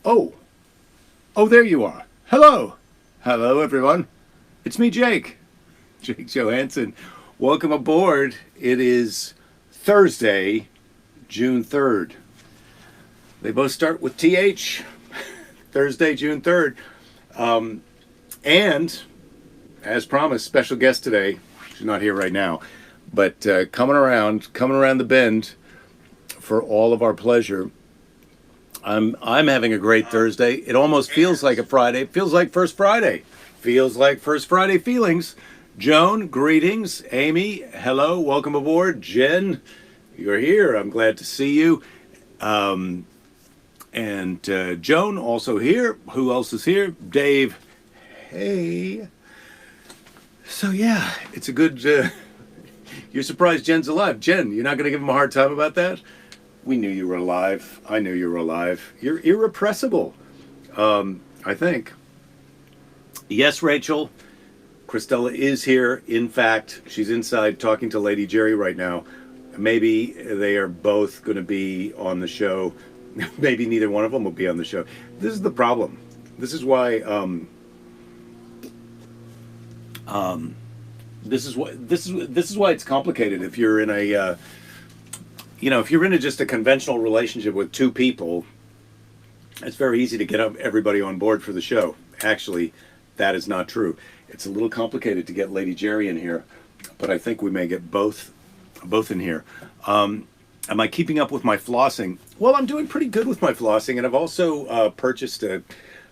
Oh, oh, there you are. Hello. Hello, everyone. It's me, Jake. Jake Johannsen. Welcome aboard. It is Thursday, June 3rd. They both start with TH. Thursday, June 3rd. And, as promised, special guest today. She's not here right now. But coming around the bend for all of our pleasure. I'm having a great Thursday. It almost feels like a Friday. It feels like First Friday. Feels like First Friday feelings. Joan, greetings. Amy, hello. Welcome aboard. Jen, you're here. I'm glad to see you. And Joan, also here. Who else is here? Dave. Hey. So, yeah, it's a good... You're surprised Jen's alive. Jen, you're not going to give him a hard time about that? We knew you were alive. I knew you were alive. You're irrepressible, I think. Yes, Rachel. Cristela is here. In fact, she's inside talking to Lady Jerry right now. Maybe they are both going to be on the show. Maybe neither one of them will be on the show. This is the problem. This is why... This is why it's complicated. If you're in a if you're in just a conventional relationship with two people, it's very easy to get everybody on board for the show. Actually, that is not true. It's a little complicated to get Lady Jerry in here, but I think we may get both in here. Am I keeping up with my flossing? Well, I'm doing pretty good with my flossing, and I've also purchased an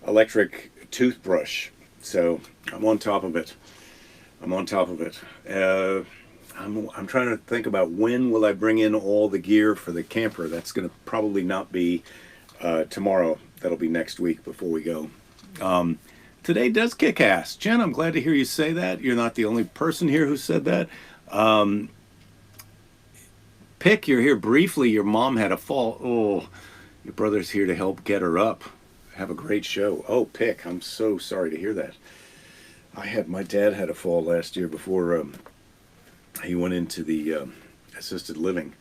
electric toothbrush, so I'm on top of it. I'm trying to think about when will I bring in all the gear for the camper. That's going to probably not be tomorrow. That'll be next week before we go. Today does kick ass. Jen, I'm glad to hear you say that. You're not the only person here who said that. Pick, you're here briefly. Your mom had a fall. Oh, your brother's here to help get her up. Have a great show. Oh, Pick, I'm so sorry to hear that. My dad had a fall last year before he went into the assisted living,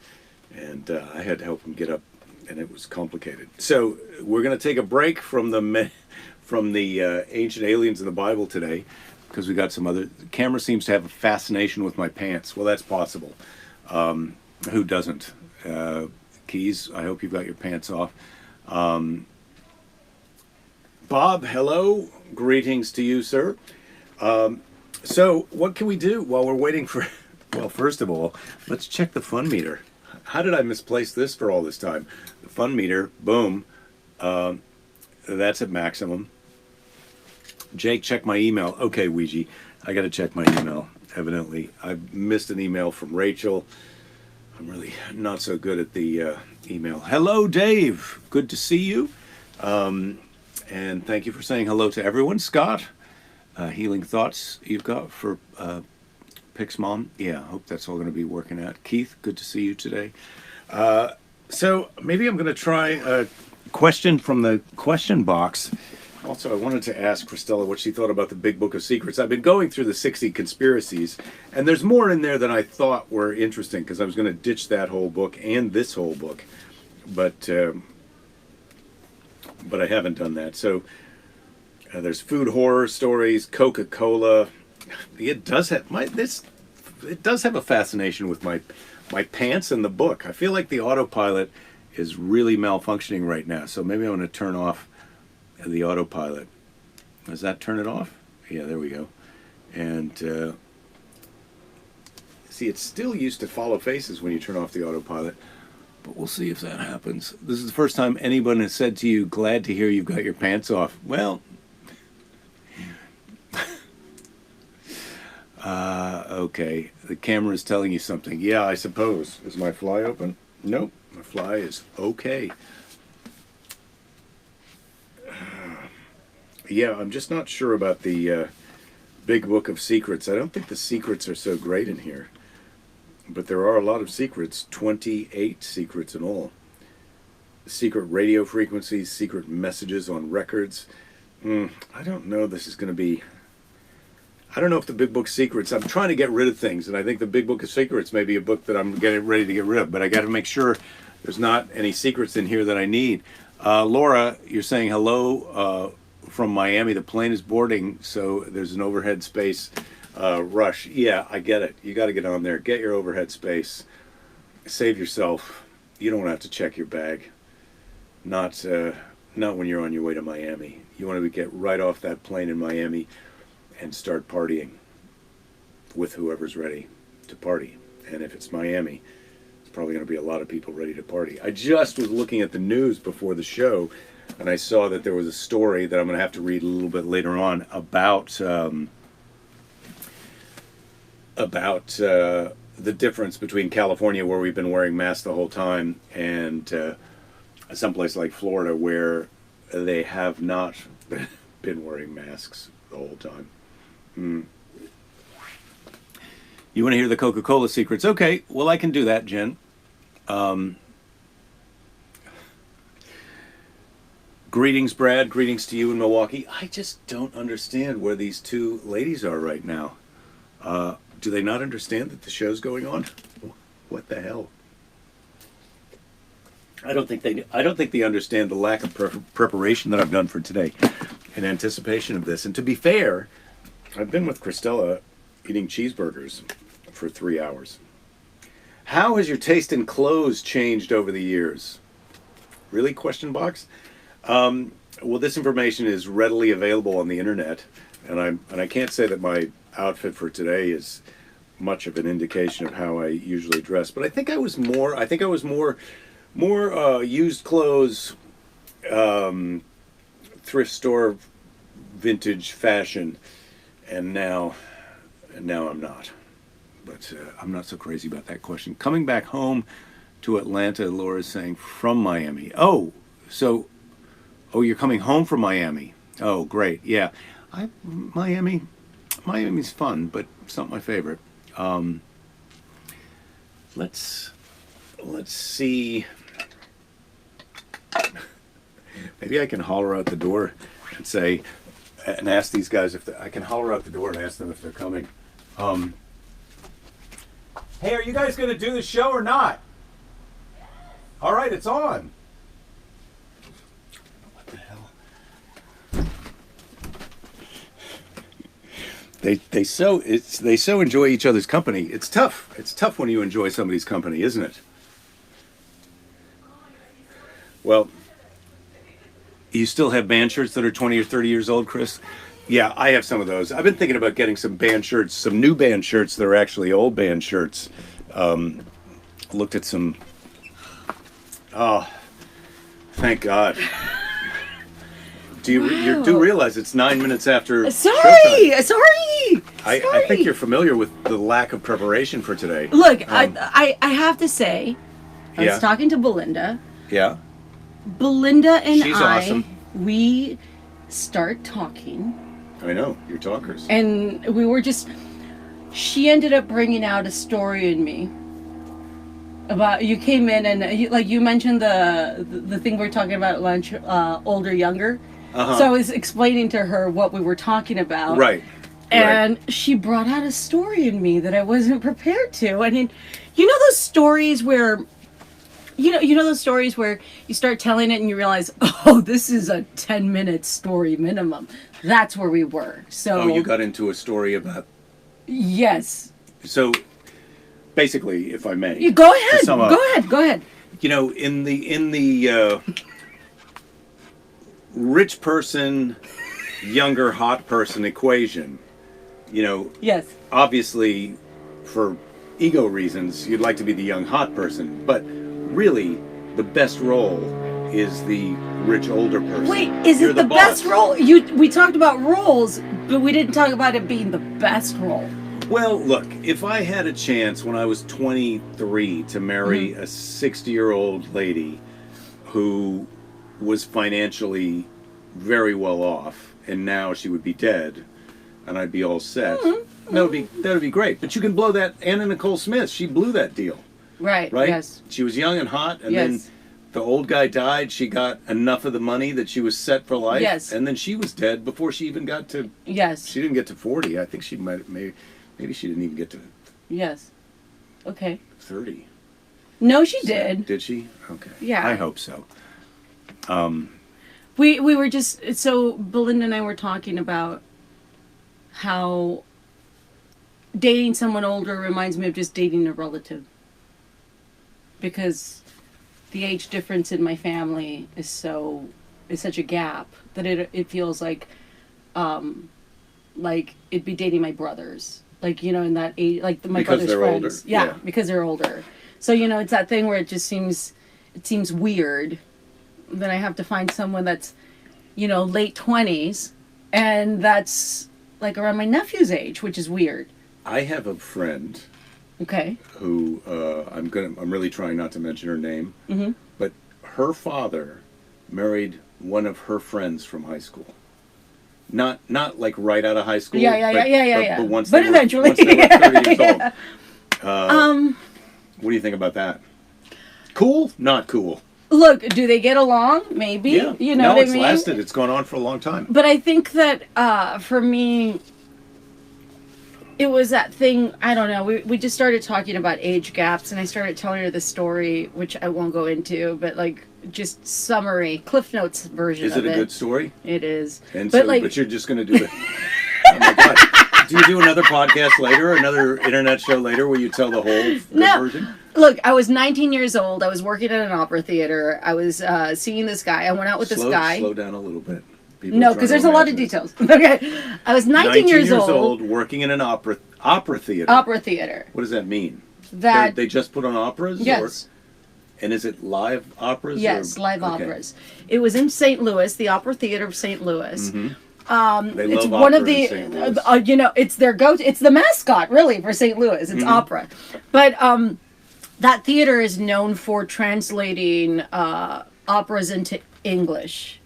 and I had to help him get up, and it was complicated. So we're going to take a break from the ancient aliens in the Bible today, because we got some other... The camera seems to have a fascination with my pants. Well, that's possible. Who doesn't? Keys, I hope you've got your pants off. Bob, hello. Greetings to you, sir. So what can we do while we're waiting for... Well, first of all, let's check the fun meter. How did I misplace this for all this time? The fun meter, boom. That's at maximum. Jake, check my email. Okay, Ouija, I got to check my email, evidently. I missed an email from Rachel. I'm really not so good at the email. Hello, Dave. Good to see you. And thank you for saying hello to everyone. Scott. Healing thoughts you've got for Pick's mom. Yeah, I hope that's all going to be working out. Keith, good to see you today. So maybe I'm going to try a question from the question box. Also, I wanted to ask Cristela what she thought about the Big Book of Secrets. I've been going through the 60 conspiracies, and there's more in there than I thought were interesting, because I was going to ditch that whole book and this whole book, but I haven't done that. So there's food horror stories, Coca-Cola. It does have a fascination with my pants and the book. I feel like the autopilot is really malfunctioning right now, so maybe I'm going to turn off the autopilot. Does that turn it off? Yeah, there we go. And see, it's still used to follow faces when you turn off the autopilot, but we'll see if that happens. This is the first time anyone has said to you, "Glad to hear you've got your pants off." Well, okay, the camera is telling you something. Yeah, I suppose. Is my fly open? Nope, my fly is okay. Yeah, I'm just not sure about the Big Book of Secrets. I don't think the secrets are so great in here. But there are a lot of secrets, 28 secrets in all. Secret radio frequencies, secret messages on records. I don't know this is going to be... I don't know if the Big Book of Secrets... I'm trying to get rid of things, and I think the Big Book of Secrets may be a book that I'm getting ready to get rid of, but I got to make sure there's not any secrets in here that I need. Laura, you're saying hello from Miami. The plane is boarding, so there's an overhead space rush. Yeah, I get it. You got to get on there. Get your overhead space. Save yourself. You don't have to check your bag. Not when you're on your way to Miami. You want to get right off that plane in Miami and start partying with whoever's ready to party. And if it's Miami, it's probably going to be a lot of people ready to party. I just was looking at the news before the show, and I saw that there was a story that I'm going to have to read a little bit later on about the difference between California, where we've been wearing masks the whole time, and someplace like Florida, where they have not been wearing masks the whole time. You want to hear the Coca-Cola secrets? Okay, well, I can do that, Jen. Greetings, Brad. Greetings to you in Milwaukee. I just don't understand where these two ladies are right now. Do they not understand that the show's going on? What the hell? I don't think they understand the lack of preparation that I've done for today in anticipation of this. And to be fair, I've been with Cristela eating cheeseburgers for 3 hours. How has your taste in clothes changed over the years? Really? Question box. Well, this information is readily available on the internet, and I can't say that my outfit for today is much of an indication of how I usually dress. But I think I was more used clothes, thrift store, vintage fashion, and now I'm not. But I'm not so crazy about that question. Coming back home to Atlanta, Laura's saying from Miami. Oh, you're coming home from Miami. Oh, great. Yeah, Miami's fun, but it's not my favorite. Let's see. Maybe I can holler out the door and say, and ask these guys I can holler out the door and ask them if they're coming. Hey, are you guys going to do the show or not? All right, it's on. What the hell? They so enjoy each other's company. It's tough. It's tough when you enjoy somebody's company, isn't it? Well, you still have band shirts that are 20 or 30 years old, Chris? Yeah, I have some of those. I've been thinking about getting some band shirts, some new band shirts that are actually old band shirts. Looked at some. Oh, thank God. You do realize it's 9 minutes after Sorry. I think you're familiar with the lack of preparation for today. Look, I have to say, I was talking to Belinda. Yeah. Belinda and She's awesome. We start talking. I know, you're talkers. And we were she ended up bringing out a story in me about, you came in and you mentioned the thing we were talking about at lunch, older, younger. Uh-huh. So I was explaining to her what we were talking about. Right. And she brought out a story in me that I wasn't prepared to. I mean, you know those stories where you know those stories where you start telling it and you realize, oh, this is a 10-minute story minimum. That's where we were. So you got into a story about. Yes. So basically, if I may, you go ahead. Go ahead. You know, in the rich person, younger hot person equation, you know. Yes. Obviously, for ego reasons, you'd like to be the young hot person, but really, the best role is the rich older person. Wait, is it the best role? We talked about roles, but we didn't talk about it being the best role. Well, look, if I had a chance when I was 23 to marry a 60-year-old lady who was financially very well off, and now she would be dead, and I'd be all set, that would be great. But you can blow that. Anna Nicole Smith, she blew that deal. Right. Yes. She was young and hot, and then the old guy died. She got enough of the money that she was set for life. Yes. And then she was dead before she even got to. Yes. She didn't get to 40. I think she maybe she didn't even get to. Yes. Okay. 30. No, she did. Did she? Okay. Yeah. I hope so. We were just, so Belinda and I were talking about how dating someone older reminds me of just dating a relative. Because the age difference in my family is such a gap that it feels like it'd be dating my brothers. Like, in that age, like my Because brother's they're friends. older. Yeah, Yeah. because they're older. So, it's that thing where it seems weird that I have to find someone that's, late 20s, and that's like around my nephew's age, which is weird. I have a friend Okay. who I'm really trying not to mention her name, but her father married one of her friends from high school. Not like right out of high school. Yeah. But once But they eventually. were 30 years old. What do you think about that? Cool? Not cool. Look, do they get along? Maybe. Yeah. You know what I it's mean? lasted. It's gone on for a long time. But I think that for me, it was that thing, I don't know, we just started talking about age gaps, and I started telling her the story, which I won't go into, but like, just summary, Cliff Notes version of it. Is it a good story? It is. And but but you're just going to do it. Oh my God. Do you do another podcast later, another internet show later where you tell the whole version? Look, I was 19 years old. I was working at an opera theater. I was seeing this guy. I went out with this guy. Slow down a little bit. People No, are because trying there's to a lot of imagine details. Okay. I was 19 years old. Working in an opera theater. Opera theater. What does that mean? That They just put on operas? Yes. And is it live operas? Yes, or? live Okay. operas. It was in St. Louis, the Opera Theater of St. Louis. They It's love one opera of the, in St. Louis. it's their go-to. It's the mascot, really, for St. Louis. It's opera, but that theater is known for translating operas into English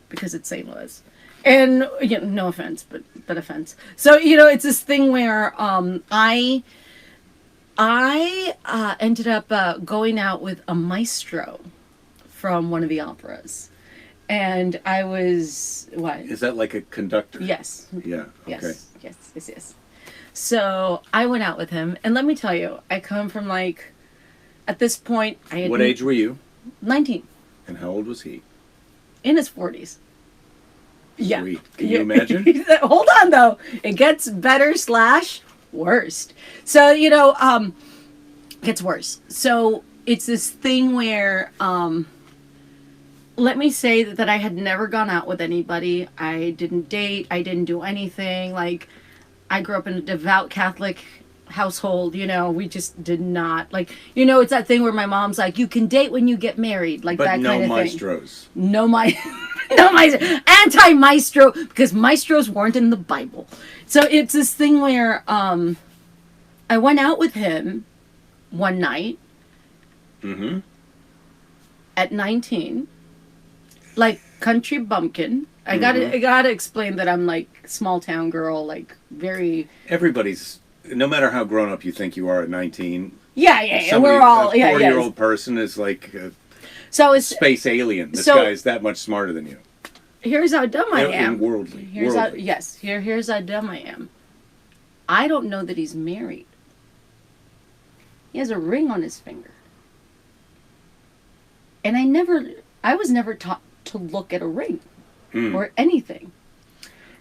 because it's St. Louis. And no offense, but offense. So it's this thing where I ended up going out with a maestro from one of the operas, and I was what? Is that like a conductor? Yes. Yeah. Okay. Yes. So I went out with him, and let me tell you, I come from at this point, I had What age were you? 19, And how old was he? in his 40s. Yeah. Sweet. Can you imagine? Hold on, though. It gets better / worst. So, gets worse. So it's this thing where, let me say that I had never gone out with anybody. I didn't date. I didn't do anything. Like, I grew up in a devout Catholic household. We just did not. It's that thing where my mom's like, you can date when you get married. Like, But that no kind of maestros. thing. No maestro. Anti-maestro, because maestros weren't in the Bible. So it's this thing where I went out with him one night at 19, like country bumpkin. I gotta explain that I'm like small town girl, like very. Everybody's, no matter how grown up you think you are at 19. Yeah. We're all a 40-year-old person is like a so it's space alien. This so- guy's that much smarter than you. Here's how dumb I And am. worldly. Here's how dumb I am. I don't know that he's married. He has a ring on his finger. And I was never taught to look at a ring or anything.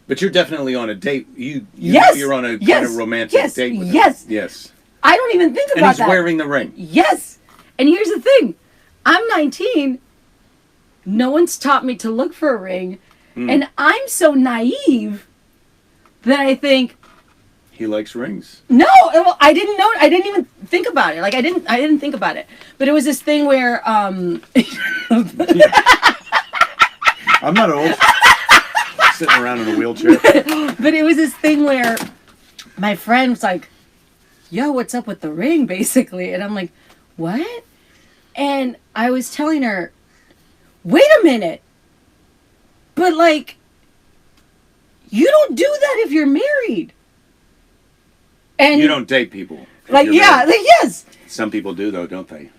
But you're definitely on a date. Yes. You're on a Yes. kind of romantic Yes. date with him. Yes. Yes. I don't even think And about he's that. wearing the ring. Yes. And here's the thing. I'm 19. No one's taught me to look for a ring. And I'm so naive that I think, He likes rings. no, well, I didn't know. I didn't even think about it. Like I didn't think about it. But it was this thing where I'm not old. Sitting around in a wheelchair. but it was this thing where my friend was like, yo, what's up with the ring, basically? And I'm like, what? And I was telling her, wait a minute. But like, you don't do that if you're married. And You don't date people. if like, you're yeah, married. like, yes. Some people do, though, don't they?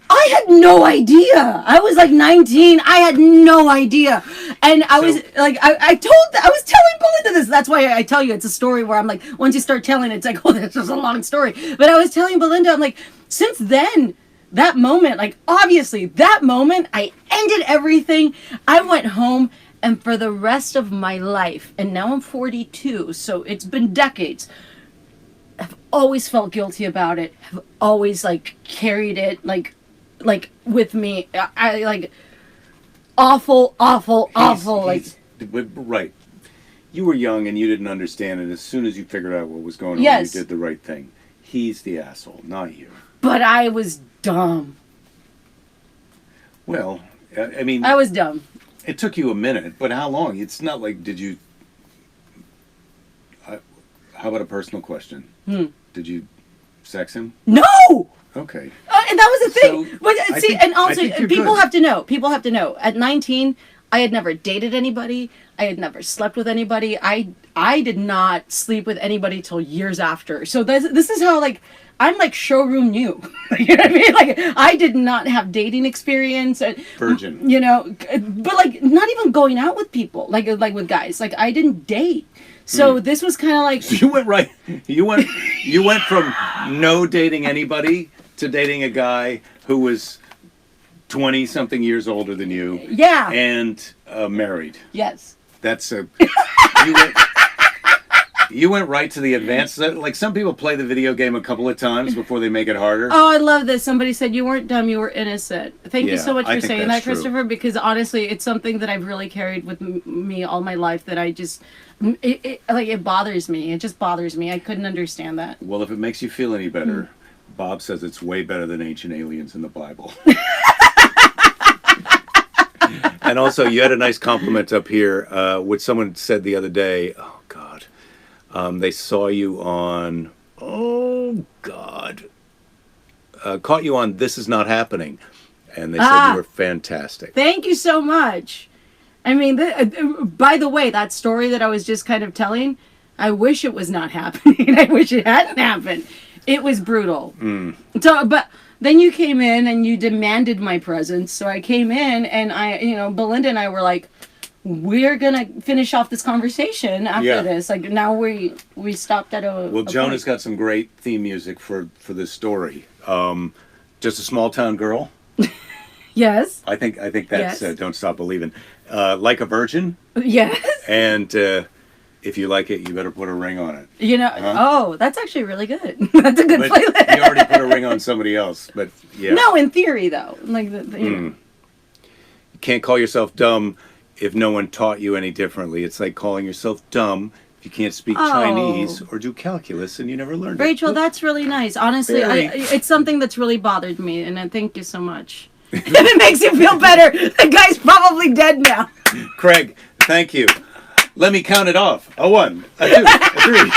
I had no idea. I was like 19. I had no idea. And I was like, I was telling Belinda this. That's why I tell you it's a story where I'm like, once you start telling it, it's like, oh, this is a long story. But I was telling Belinda, I'm like, since then, that moment, like, obviously, that moment, I ended everything. I went home, and for the rest of my life, and now I'm 42, so it's been decades, I've always felt guilty about it. Have always, like, carried it, like with me. I like, awful, like... Right. You were young and you didn't understand, and as soon as you figured out what was going on, Yes. you did the right thing. He's the asshole, not you. But I was dumb. Well, I mean... I was dumb. It took you a minute, but how long? It's not like, did you... how about a personal question? Did you sex him? No! Okay. And that was the thing. So, But I see, think- and I also, think you're people good. have to know. People have to know. At 19, I had never dated anybody. I had never slept with anybody. I did not sleep with anybody till years after. So this is how, like, I'm like showroom new. You know what I mean? Like, I did not have dating experience. Virgin. You know, but like not even going out with people, like with guys. Like, I didn't date. So this was kind of like... You went right. You went from no dating anybody to dating a guy who was 20-something years older than you. Yeah. And married. Yes. That's a... You went right to the advanced... Like, some people play the video game a couple of times before they make it harder. Oh, I love this. Somebody said you weren't dumb, you were innocent. Thank you Yeah, so much I for think saying that's that, true. Christopher, because honestly, it's something that I've really carried with me all my life that I just... It bothers me. It just bothers me. I couldn't understand that. Well, if it makes you feel any better, Bob says it's way better than ancient aliens in the Bible. And also, you had a nice compliment up here, which someone said the other day. Oh, God. They saw you on... Oh, God. Caught you on This Is Not Happening. And they said you were fantastic. Thank you so much. I mean, by the way, that story that I was just kind of telling, I wish it was not happening. I wish it hadn't happened. It was brutal. So, but then you came in and you demanded my presence. So I came in and Belinda and I were like, we're going to finish off this conversation after this. Like, now we stopped at a... Well, Joan has got some great theme music for this story. Just a Small Town Girl. Yes. I think that's Yes. Don't Stop Believing. Like a Virgin. Yes. And if you like it, you better put a ring on it. You know, oh, that's actually really good. That's a good But playlist. you already put a ring on somebody else. But yeah. No, in theory, though. Like, you know. You can't call yourself dumb if no one taught you any differently. It's like calling yourself dumb if you can't speak Chinese or do calculus and you never learned it. Rachel, that's really nice. Honestly, Very. it's something that's really bothered me, and I thank you so much. If it makes you feel better, the guy's probably dead now. Craig, thank you. Let me count it off. A 1, a 2, a 3.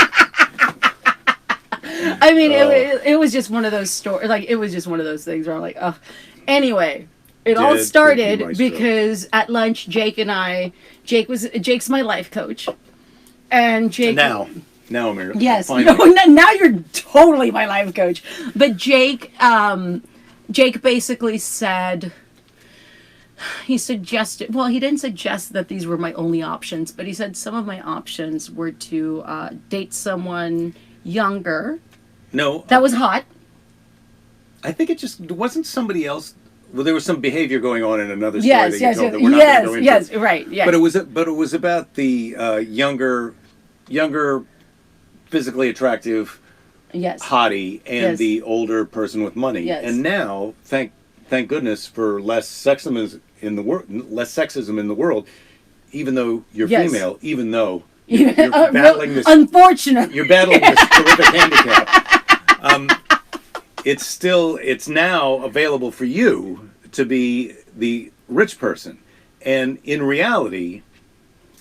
I mean, it was just one of those stories. Like, it was just one of those things where I'm like, oh. Anyway, it all Dead started Cookie Maestro. because at lunch, Jake's my life coach, and Jake. Now, Amir. Yes. Finally. No, now you're totally my life coach. But Jake basically said, he suggested, well, he didn't suggest that these were my only options, but he said some of my options were to date someone younger No. that was hot. I think it just wasn't somebody else. Well, there was some behavior going on in another story Yes, that yes, you told yes, that we're not going to go into. yes, right, yes. But it was about the younger, physically attractive yes. hottie and Yes. the older person with money. Yes. And now, thank goodness for less sexism in the world. Even though you're Yes. female, even though you're battling this, Unfortunate. you're battling this terrific handicap. It's now available for you to be the rich person. And in reality,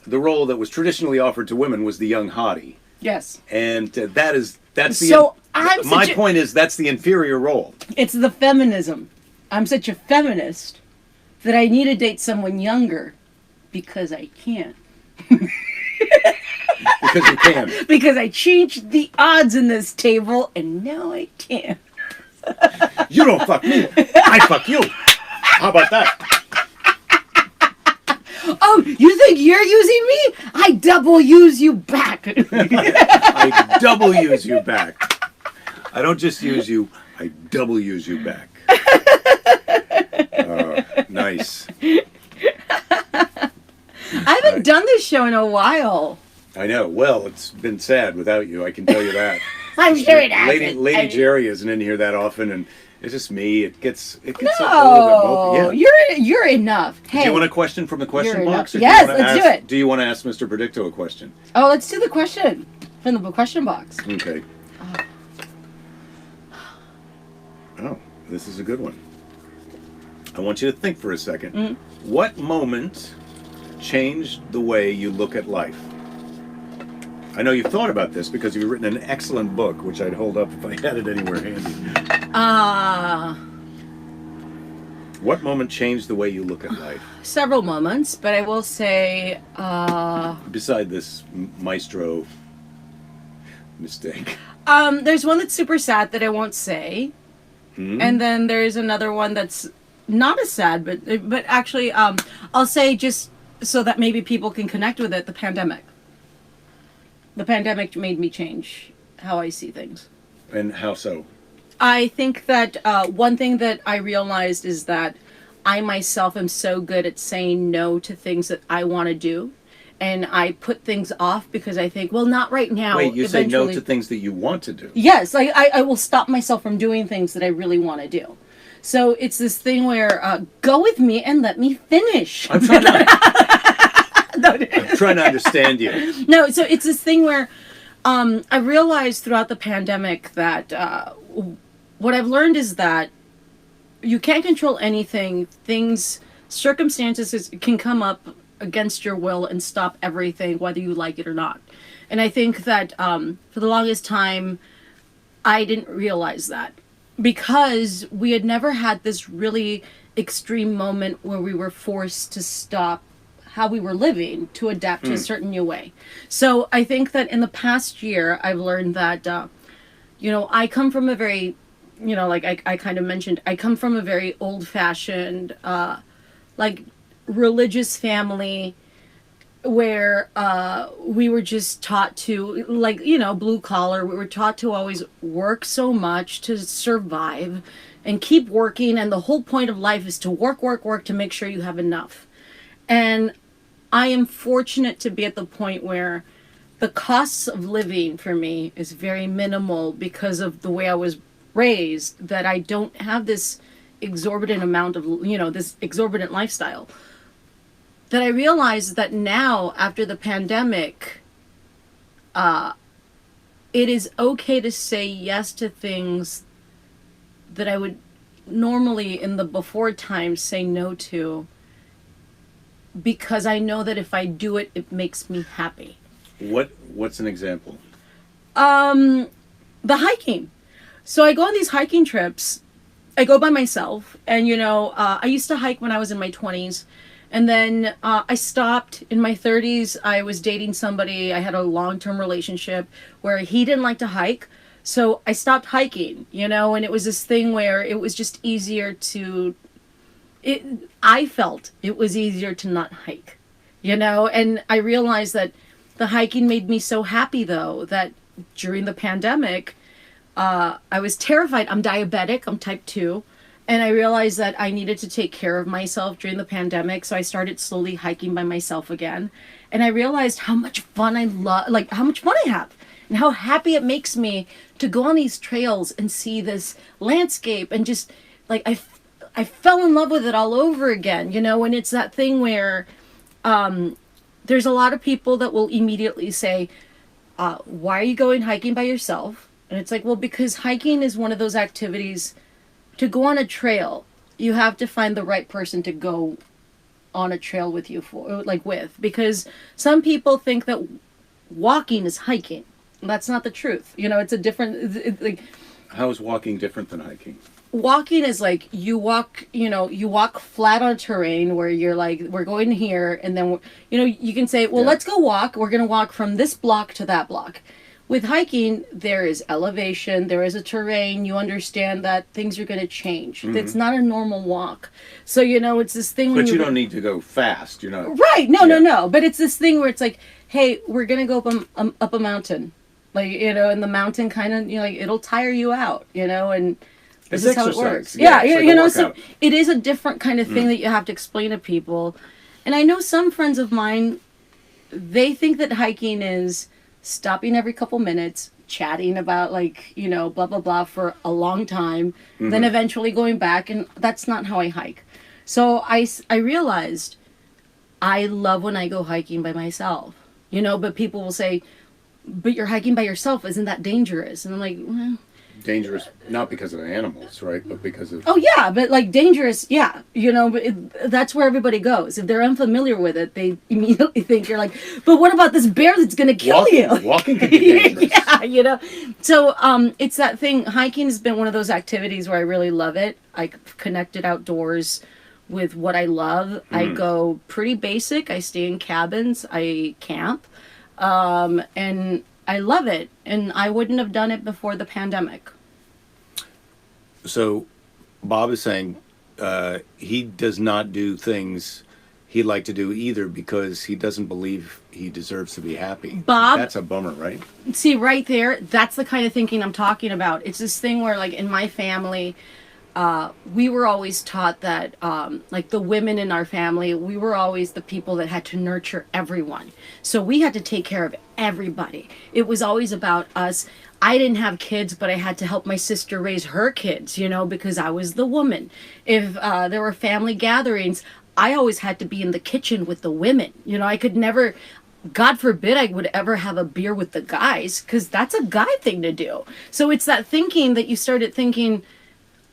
the role that was traditionally offered to women was the young hottie. Yes. And that's the... So I'm my such a- point is that's the inferior role. It's the feminism. I'm such a feminist that I need to date someone younger because I can. Because you can. Because I changed the odds in this table and now I can. You don't fuck me. I fuck you. How about that? Oh, you think you're using me? I double use you back. I double use you back. I don't just use you, I double use you back. Nice. I haven't done this show in a while. I know. Well, it's been sad without you. I can tell you that. I'm sure it hasn't. Lady Jerry isn't in here that often, and it's just me. It gets up a little No, bit. Yeah. you're enough. Hey, Do you want a question from the question you're box? enough. Yes, let's do it. Do you want to ask Mr. Predicto a question? oh, let's do the question from the question box. Okay. Oh, this is a good one. I want you to think for a second. Mm-hmm. What moment changed the way you look at life? I know you've thought about this because you've written an excellent book, which I'd hold up if I had it anywhere handy. What moment changed the way you look at life? Several moments, but I will say, Beside this maestro mistake. there's one that's super sad that I won't say, and then there's another one that's not as sad, but actually, I'll say just so that maybe people can connect with it. The pandemic. The pandemic made me change how I see things. And how so? I think that one thing that I realized is that I myself am so good at saying no to things that I want to do. And I put things off because I think, well, not right now. Wait, you say no to things that you want to do? Yes, like I will stop myself from doing things that I really want to do. So it's this thing where go with me and let me finish. I'm trying to understand you. No, so it's this thing where I realized throughout the pandemic that what I've learned is that you can't control anything. Circumstances can come up against your will and stop everything, whether you like it or not. And I think that for the longest time, I didn't realize that because we had never had this really extreme moment where we were forced to stop how we were living to adapt to a certain new way. So I think that in the past year, I've learned that, I come from a very, like I kind of mentioned, I come from a very old-fashioned, religious family where we were just taught to, blue collar, we were taught to always work so much to survive and keep working. And the whole point of life is to work to make sure you have enough. And I am fortunate to be at the point where the costs of living for me is very minimal because of the way I was raised, that I don't have this exorbitant amount of, this exorbitant lifestyle. That I realized that now, after the pandemic, it is okay to say yes to things that I would normally in the before times say no to, because I know that if I do it, it makes me happy. What's an example? The hiking. So I go on these hiking trips. I go by myself, and I used to hike when I was in my 20s, and then I stopped in my 30s. I was dating somebody. I had a long-term relationship where he didn't like to hike, so I stopped hiking. And it was this thing where it was just easier to. I felt it was easier to not hike, and I realized that the hiking made me so happy, though, that during the pandemic, I was terrified. I'm diabetic, I'm type 2, and I realized that I needed to take care of myself during the pandemic, so I started slowly hiking by myself again, and I realized how much fun how much fun I have, and how happy it makes me to go on these trails and see this landscape, and just, I fell in love with it all over again, and it's that thing where there's a lot of people that will immediately say, why are you going hiking by yourself? And it's like, well, because hiking is one of those activities. To go on a trail, you have to find the right person to go on a trail with you because some people think that walking is hiking. That's not the truth. It's a different, How is walking different than hiking? Walking is like you walk flat on terrain where you're like, we're going here, and then you can say, well, let's go walk. We're going to walk from this block to that block. With hiking, there is elevation, there is a terrain. You understand that things are going to change. Mm-hmm. It's not a normal walk. So it's this thing. But you don't need to go fast. You're not right. No. But it's this thing where it's like, hey, we're going to go up a mountain, and the mountain kind of it'll tire you out, and It's This is how it exercise. works. Yeah, Yeah, it's like you a know, so workout. it is a different kind of thing that you have to explain to people. And I know some friends of mine, they think that hiking is stopping every couple minutes, chatting about like, you know, blah, blah, blah for a long time, then eventually going back. And that's not how I hike. So I realized I love when I go hiking by myself, you know, but people will say, but you're hiking by yourself. Isn't that dangerous? And I'm like, well, Dangerous, not because of the animals, right? But because of... oh yeah, but like dangerous, yeah, you know, but that's where everybody goes. If they're unfamiliar with it, they immediately think you're like, but what about this bear that's gonna kill you? Walking can be dangerous. Yeah, you know. So it's that thing. Hiking has been one of those activities where I really love it. I connected outdoors with what I love. I go pretty basic. I stay in cabins. I camp, and I love it. And I wouldn't have done it before the pandemic. So, Bob is saying he does not do things he'd like to do either because he doesn't believe he deserves to be happy. Bob? That's a bummer, right? See, right there, that's the kind of thinking I'm talking about. It's this thing where, like, in my family, we were always taught that, like, the women in our family, we were always the people that had to nurture everyone. So we had to take care of everybody. It was always about us. I didn't have kids, but I had to help my sister raise her kids, you know, because I was the woman. If there were family gatherings, I always had to be in the kitchen with the women. You know, I could never, God forbid I would ever have a beer with the guys, because that's a guy thing to do. So it's that thinking that you started thinking,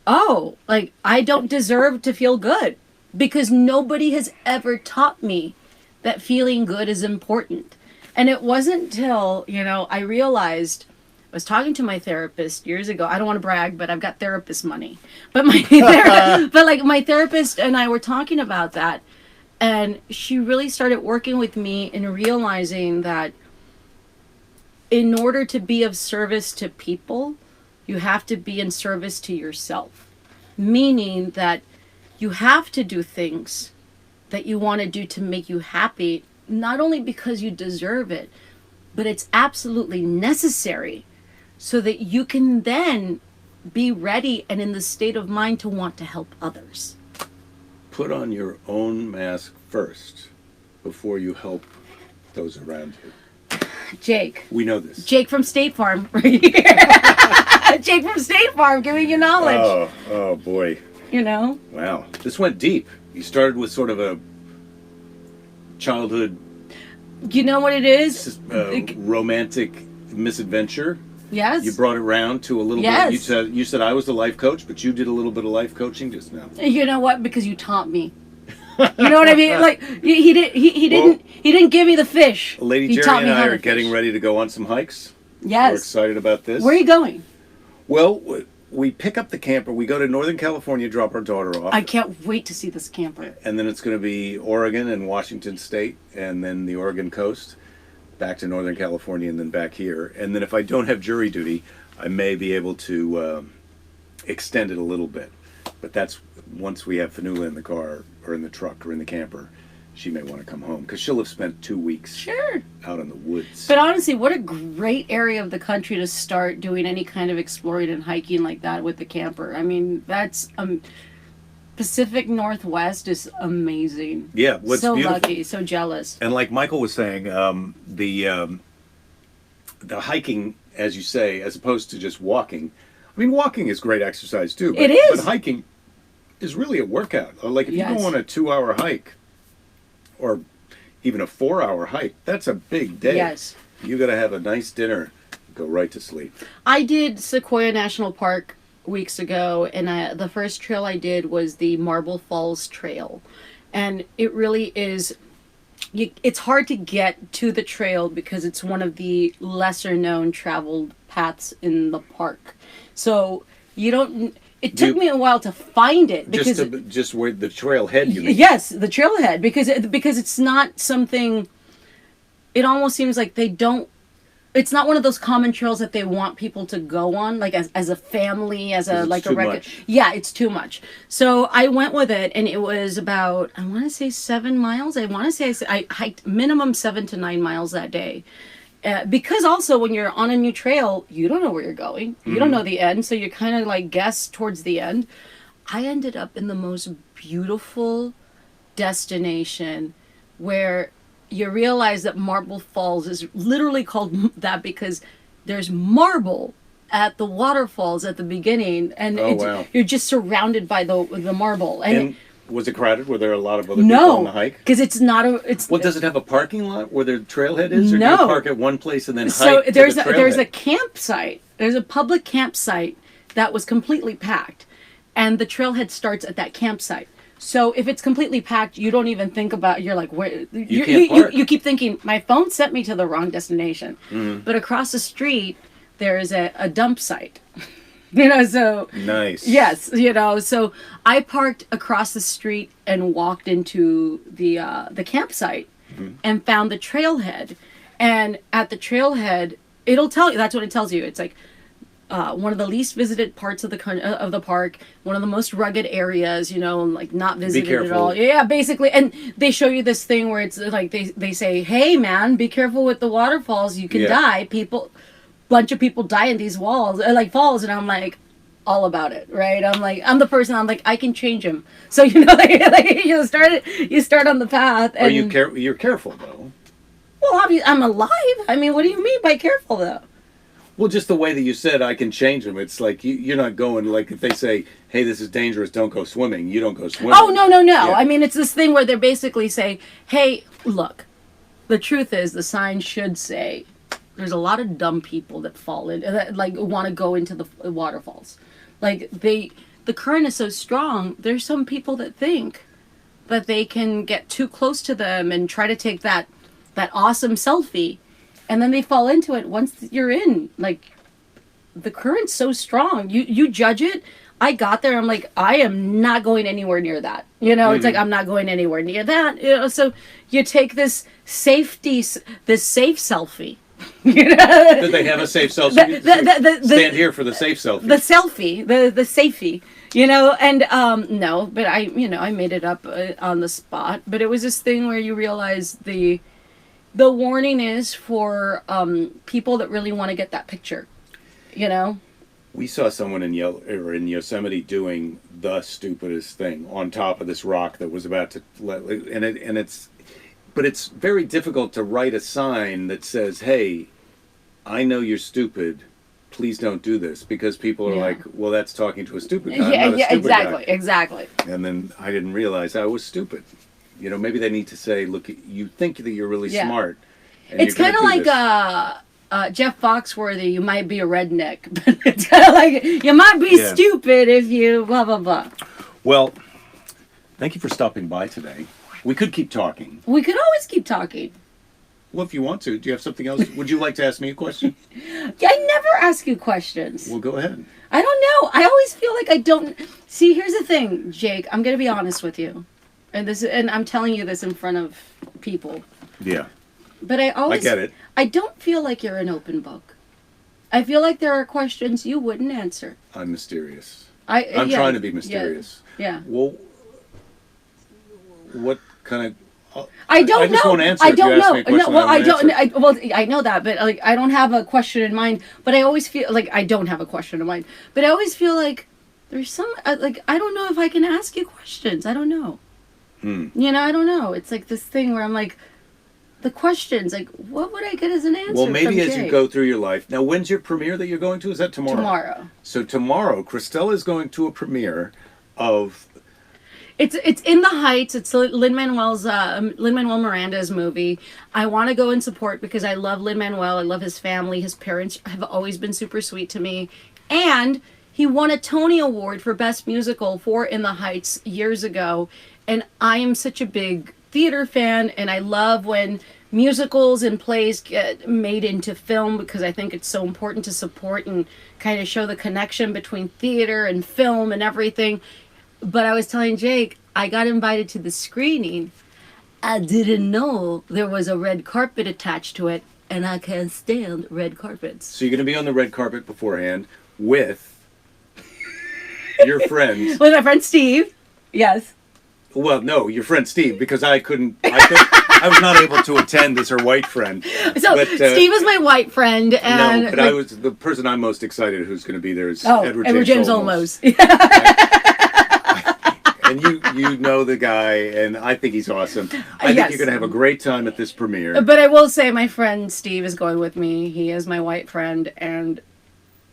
oh, like, I don't deserve to feel good, because nobody has ever taught me that feeling good is important. And it wasn't till, you know, I realized, I was talking to my therapist years ago. I don't want to brag, but I've got therapist money. But my therapist and I were talking about that, and she really started working with me in realizing that in order to be of service to people, you have to be in service to yourself. Meaning that you have to do things that you want to do to make you happy, not only because you deserve it, but it's absolutely necessary so that you can then be ready and in the state of mind to want to help others. Put on your own mask first before you help those around you. Jake. We know this. Jake from State Farm, right here. Jake from State Farm giving you knowledge. Oh boy. You know? Wow. This went deep. You started with sort of a childhood You know what it is? romantic misadventure. Yes. You brought it around to a little Yes. bit. You said I was the life coach, but you did a little bit of life coaching just now. You know what? Because you taught me. You know what I mean? Like he didn't give me the fish. Lady He Jerry taught and me how I to are getting fish. ready to go on some hikes. We're Yes. excited about this. Where are you going? Well, we pick up the camper. We go to Northern California, drop our daughter off. I can't wait to see this camper. And then it's going to be Oregon and Washington State, and then the Oregon coast, back to Northern California, and then back here. And then if I don't have jury duty, I may be able to extend it a little bit. But that's once we have Fanula in the car, or in the truck, or in the camper, she may want to come home, because she'll have spent 2 weeks Sure. out in the woods. But honestly, what a great area of the country to start doing any kind of exploring and hiking like that with the camper. I mean, that's Pacific Northwest is amazing. Yeah, what's so beautiful. lucky, so jealous. And like Michael was saying, the hiking, as you say, as opposed to just walking. I mean, walking is great exercise too. But, It is. But hiking is really a workout. Like if you Yes. go on a 2-hour hike, or even a 4-hour hike, that's a big day. Yes. You got to have a nice dinner, go right to sleep. I did Sequoia National Park weeks ago, and the first trail I did was the Marble Falls Trail. And it really is, it's hard to get to the trail because it's one of the lesser known traveled paths in the park. So you don't, it took me a while to find it because Just where the trailhead, you mean? yes, the trailhead, because it's not something, it almost seems like they don't, it's not one of those common trails that they want people to go on, like as a family, as a It's like a too record. much. Yeah, it's too much. So I went with it, and it was about, I want to say 7 miles. I want to say I hiked minimum 7 to 9 miles that day, Because also when you're on a new trail, you don't know where you're going. You don't know the end, so you kind of like guess towards the end. I ended up in the most beautiful destination where you realize that Marble Falls is literally called that because there's marble at the waterfalls at the beginning, and you're just surrounded by the marble. And was it crowded? Were there a lot of other people on the hike? Because it's not a. It's well, does it have a parking lot where the trailhead is, or do you park at one place and then hike so to there's the there's a trailhead? campsite. There's a public campsite that was completely packed, and the trailhead starts at that campsite. So if it's completely packed, you don't even think about. You're like, where you keep thinking, my phone sent me to the wrong destination. But across the street, there's a dump site. So Nice. Yes, so I parked across the street and walked into the campsite and found the trailhead. And at the trailhead, it'll tell you. That's what it tells you. It's like one of the least visited parts of the park, one of the most rugged areas, like not visited at all. Yeah, basically. And they show you this thing where it's like they say, "Hey, man, be careful with the waterfalls. You can die. Bunch of people die in these falls, and I'm like, all about it, right? I'm the person. I'm like, I can change him. So you start on the path. And, You're careful though. Well, I'm alive. I mean, what do you mean by careful though? Well, just the way that you said, I can change them. It's like you're not going, like if they say, hey, this is dangerous, don't go swimming. You don't go swimming. Oh, no. Yeah. I mean, it's this thing where they basically say, hey, look, the truth is the sign should say, there's a lot of dumb people that fall in, that like want to go into the waterfalls. Like the current is so strong. There's some people that think that they can get too close to them and try to take that awesome selfie, and then they fall into it. Once you're in, like the current's so strong, you judge it. I got there. I'm like, I am not going anywhere near that. It's like I'm not going anywhere near that. So you take this safe selfie. Did they have a safe selfie? Stand here for the safe selfie. The selfie, the safety, and no, but I made it up on the spot. But it was this thing where you realize the warning is for people that really want to get that picture, We saw someone in Yosemite doing the stupidest thing on top of this rock that was about to but it's very difficult to write a sign that says, hey, I know you're stupid. Please don't do this. Because people are like, well, that's talking to a stupid guy. I'm not a stupid guy. Exactly. And then I didn't realize I was stupid. Maybe they need to say, look, you think that you're really smart. And it's kind of like Jeff Foxworthy, you might be a redneck. But it's kind of like, you might be stupid if you blah, blah, blah. Well, thank you for stopping by today. We could keep talking. We could always keep talking. Well, if you want to. Do you have something else? Would you like to ask me a question? I never ask you questions. Well, go ahead. I don't know. I always feel like I don't... See, here's the thing, Jake. I'm going to be honest with you. And I'm telling you this in front of people. Yeah. But I get it. I don't feel like you're an open book. I feel like there are questions you wouldn't answer. I'm mysterious. I'm trying to be mysterious. Yeah. Well, what kind of... I don't know. I just won't answer I don't know. I I know that, but like I don't have a question in mind. But I always feel like I don't have a question in mind. But I always feel like there's some like I don't know if I can ask you questions. I don't know. I don't know. It's like this thing where I'm like, the questions, like, what would I get as an answer? Well, maybe from as Jake? you go through your life. Now, when's your premiere that you're going to? Is that tomorrow? Tomorrow. So tomorrow, Cristela is going to a premiere of... It's in the Heights. It's Lin-Manuel Miranda's movie. I want to go and support because I love Lin-Manuel. I love his family. His parents have always been super sweet to me. And he won a Tony Award for Best Musical for In the Heights years ago. And I am such a big theater fan, and I love when musicals and plays get made into film because I think it's so important to support and kind of show the connection between theater and film and everything. But I was telling Jake, I got invited to the screening. I didn't know there was a red carpet attached to it, and I can't stand red carpets. So you're going to be on the red carpet beforehand with your friends. With my friend Steve. Yes. Well, no, your friend Steve, because I couldn't I was not able to attend as her white friend. So Steve is my white friend, and no, but I was the person I'm most excited who's going to be there is Edward James Olmos. And you know the guy, and I think he's awesome. I think you're going to have a great time at this premiere. But I will say my friend Steve is going with me. He is my white friend, and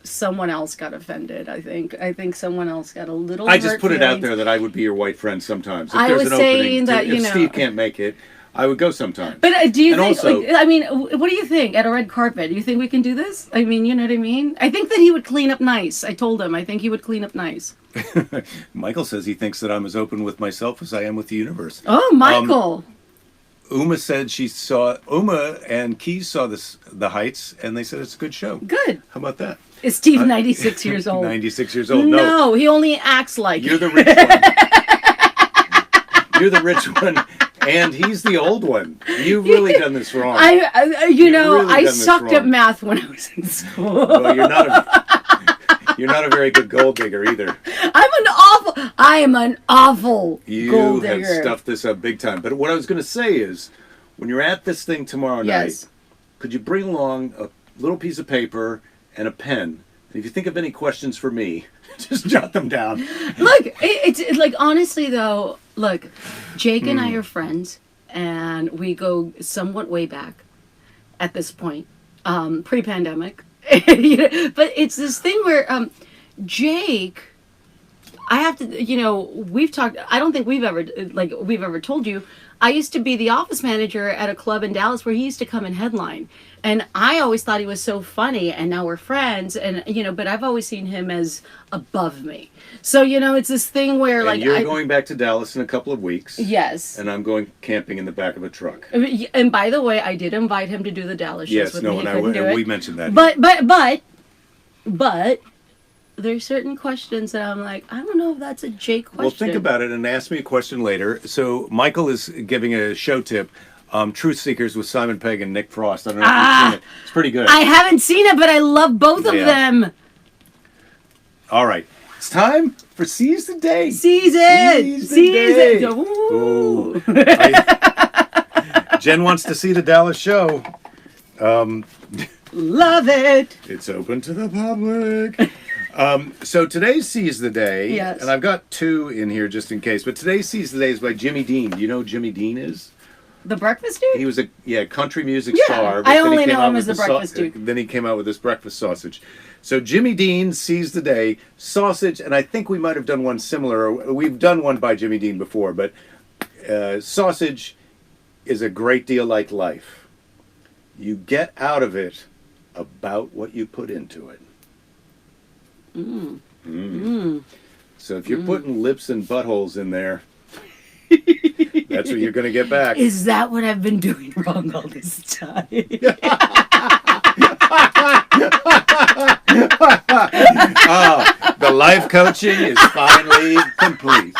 someone else got offended, I think. I think someone else got a little I just put feelings. it out there that I would be your white friend sometimes. If I there's was an saying opening, that, if Steve can't make it, I would go sometime. But do you and think, also, I mean, what do you think at a red carpet? Do you think we can do this? I mean, you know what I mean? I think that he would clean up nice. I told him, I think he would clean up nice. Michael says he thinks that I'm as open with myself as I am with the universe. Oh, Michael. Uma said Uma and Keys saw the Heights, and they said it's a good show. Good. How about that? Is Steve 96 years old? 96 years old. No, he only acts like You're the rich one. You're the rich one, and he's the old one. You've really done this wrong. I sucked at math when I was in school. Well, you're not a very good gold digger either. I am an awful gold digger. You have stuffed this up big time. But what I was going to say is, when you're at this thing tomorrow night, could you bring along a little piece of paper and a pen? And if you think of any questions for me, just jot them down. Look, it's like, honestly though, look, Jake and I are friends, and we go somewhat way back at this point, pre-pandemic. But it's this thing where Jake, I have to, we've talked, I don't think we've ever told you, I used to be the office manager at a club in Dallas where he used to come and headline. And I always thought he was so funny, and now we're friends, and, but I've always seen him as above me. So, it's this thing where, and you're going back to Dallas in a couple of weeks. Yes. And I'm going camping in the back of a truck. And by the way, I did invite him to do the Dallas shows with me. He couldn't do it. We mentioned that. But there's certain questions that I'm like, I don't know if that's a Jake question. Well, think about it and ask me a question later. So Michael is giving a show tip. Truth Seekers with Simon Pegg and Nick Frost. I don't know if you've seen it. It's pretty good. I haven't seen it, but I love both of them. All right. It's time for Seize the Day. Seize it. Ooh. Jen wants to see the Dallas show. Love it. It's open to the public. So today's Seize the Day. Yes. And I've got two in here just in case. But today's Seize the Day is by Jimmy Dean. Do you know who Jimmy Dean is? The Breakfast Dude? He was a country music star. I only know him as the Breakfast Dude. Then he came out with this breakfast sausage. So Jimmy Dean Seized the Day, sausage, and I think we might have done one similar. We've done one by Jimmy Dean before, but sausage is a great deal like life. You get out of it about what you put into it. So if you're putting lips and buttholes in there, that's what you're going to get back. Is that what I've been doing wrong all this time? The life coaching is finally complete.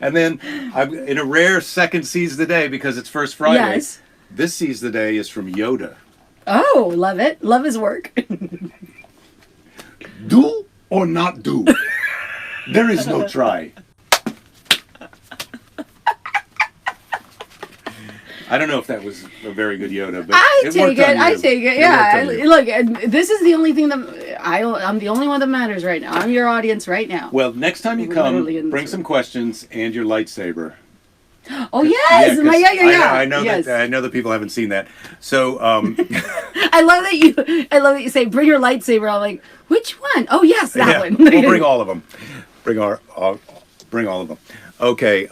And then, I'm in a rare second Seize the Day because it's First Friday. Yes. This Seize the Day is from Yoda. Oh, love it. Love his work. Do or not do? There is no try. I don't know if that was a very good Yoda, but I take worked on you. I take it. Yeah. Look, this is the only thing that I'm the only one that matters right now. I'm your audience right now. Well, next time you come, bring some questions and your lightsaber. Oh yes, yeah. I know that people haven't seen that. So I love that you say bring your lightsaber. I'm like, which one? Oh yes, that one. We'll bring all of them. Bring all of them. Okay.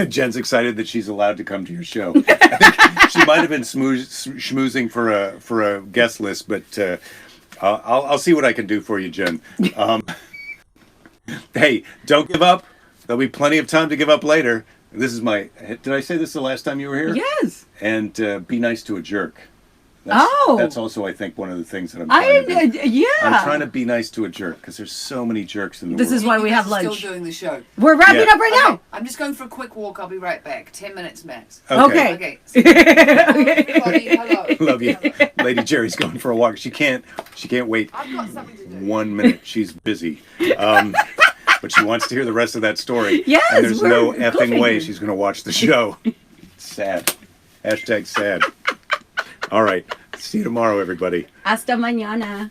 Jen's excited that she's allowed to come to your show. I think she might have been schmoozing for a guest list, but I'll see what I can do for you, Jen. Hey, don't give up. There'll be plenty of time to give up later. This is did I say this the last time you were here? Yes. And be nice to a jerk. That's also, I think, one of the things that I'm trying to do. Yeah. I'm trying to be nice to a jerk because there's so many jerks in the world. This is why we have lunch. Still doing the show. We're wrapping up right now. I'm just going for a quick walk. I'll be right back. 10 minutes max. Okay. Hello. Love you. Lady Jerry's going for a walk. She can't wait I've got something to do. 1 minute. She's busy. but she wants to hear the rest of that story. Yes, and there's no we're effing way cliffhangers. she's going to watch the show. Sad. Hashtag sad. All right. See you tomorrow, everybody. Hasta mañana.